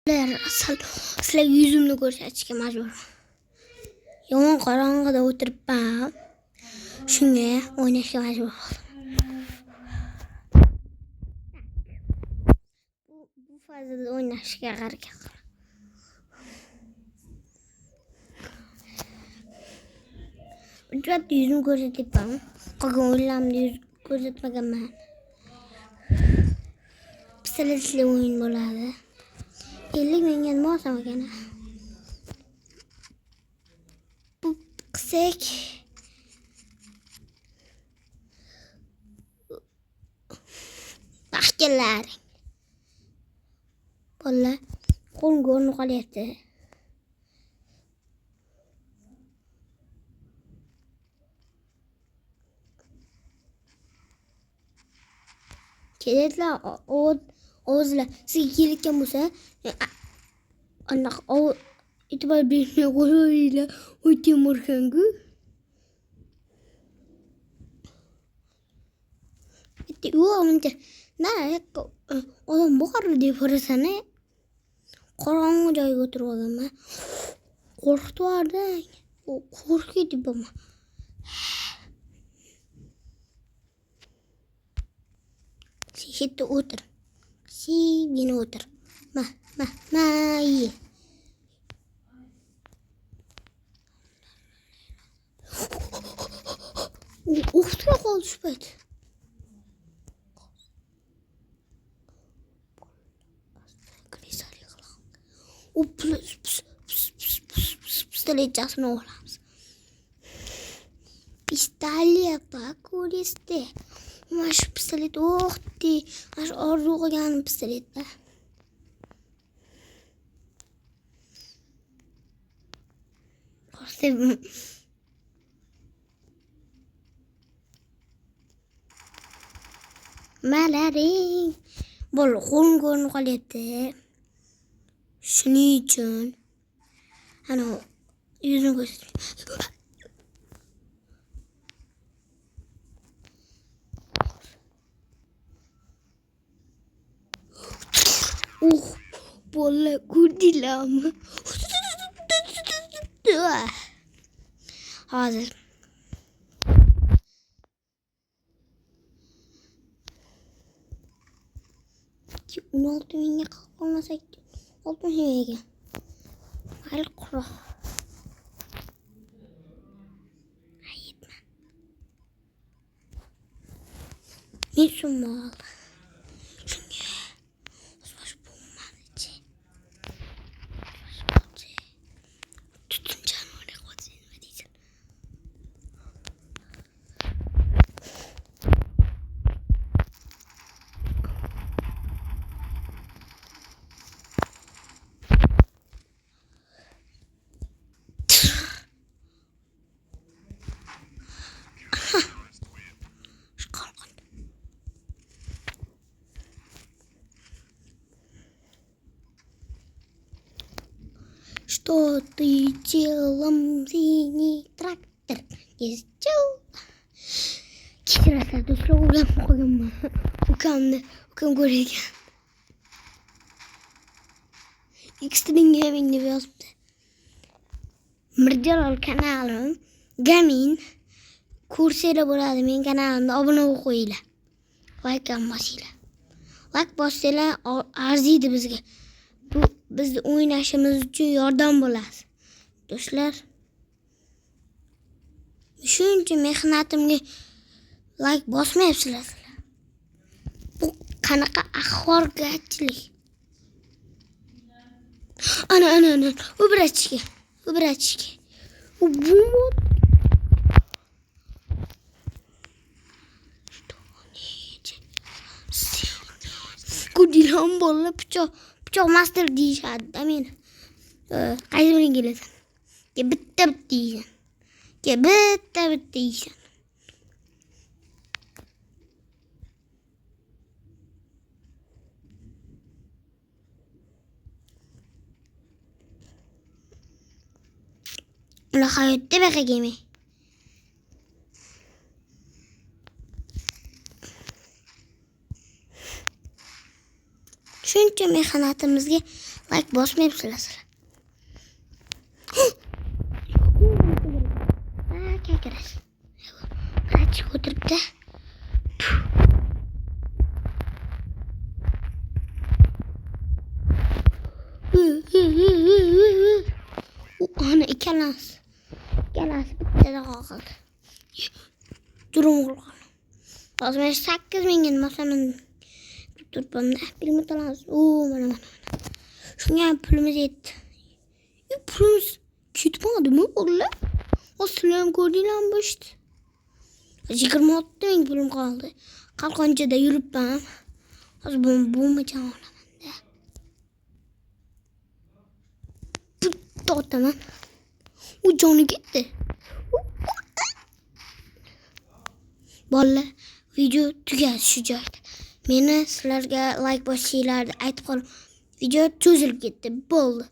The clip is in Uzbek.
Sizlarga yuzimni ko'rsatishga majburman. Yomon qorong'ida o'tiribman. Shunga o'ynashga majbur bo'ldim. Bu fazada o'ynashga harakat qilaman. Bitta yuzimni ko'rsatyapman. Qolgan o'yinlarimda yuz ko'rsatmaganman. Pistoletli o'yin bo'ladi. 50 menga nima olsam ekan? Bu qilsak baxtkelar. Bolalar qo'lim ko'rinib qolyapti. Kelatlar o'zlar sizga kelayotgan bo'lsa, anaqa e'tibor bermay qo'yinglar. O'tmurkanku. Bitta yo'qmoncha. Odam bor deb qarasana. Qorong'i joyga o'tirib olganman. Qo'rqib yubordim. Qo'rqib ketibman. Şişette otur. Yine otur. İyi. Uftra kaldı şüphet. O pistoletçasını oğlamız. Pistolet bak orası. Mas pistolet o'qdi. Mas orzu qilgan pistoletda. Ko'rsam. Malaring. Bol qo'lim ko'rinib qolyapti. Shuning uchun ana yuzimni ko'rsatdim. Bola kurdilam. Hazır. Ki 16 binge kalmasak 60 binge. Hal kuru. Ayıtma. Ne sumal? Что ты делал, синий трактор? Ездил. Кираса, ты что, угам ходим? Угам горит. Экстрим гейминг не вязбы. Мрдел каналым. Гамин. Курсера bo'ladi men kanalimda obuna bo'lib qo'yinglar. Like ham bosinglar. Like bossanglar arziydi bizga. Bu bizni o'ynashimiz uchun yordam bo'ladi. Do'stlar, shuncha mehnatimga like bosmayapsizlar. Bu qanaqa axborotchilik? Ana. U birachki. U bu Kudilam bolla pichoq master deyishadi. Men qaysi birini kelasan? Bitta deysan. Bitta deysan. Ular hayotda baqa kelmay. Shuncha Ortacha mehnatimizga like bosmayapsizlar sizlar. Kekiriz. Qachib o'tiribdi. Ana ikkalasi bittada qoldi. Durum qilgan. Hozir 8 mingga masalan turibman. Bilimni olamiz. Mana. Shunga pulimiz yetdi. Pulimiz ketmadimi o'g'illar? Sizlar ko'rdinglarmi bu ishni? 26 ming pulim qoldi. Qalqonchada yuribman. Hozir bo'lmagan olamanda. To'xtaman. U joni ketdi. Bolalar, video tugadi shu joyda. Meni sizlarga like bosinglarni aytib qolaman. Video cho'zilib ketdi. Bo'ldi.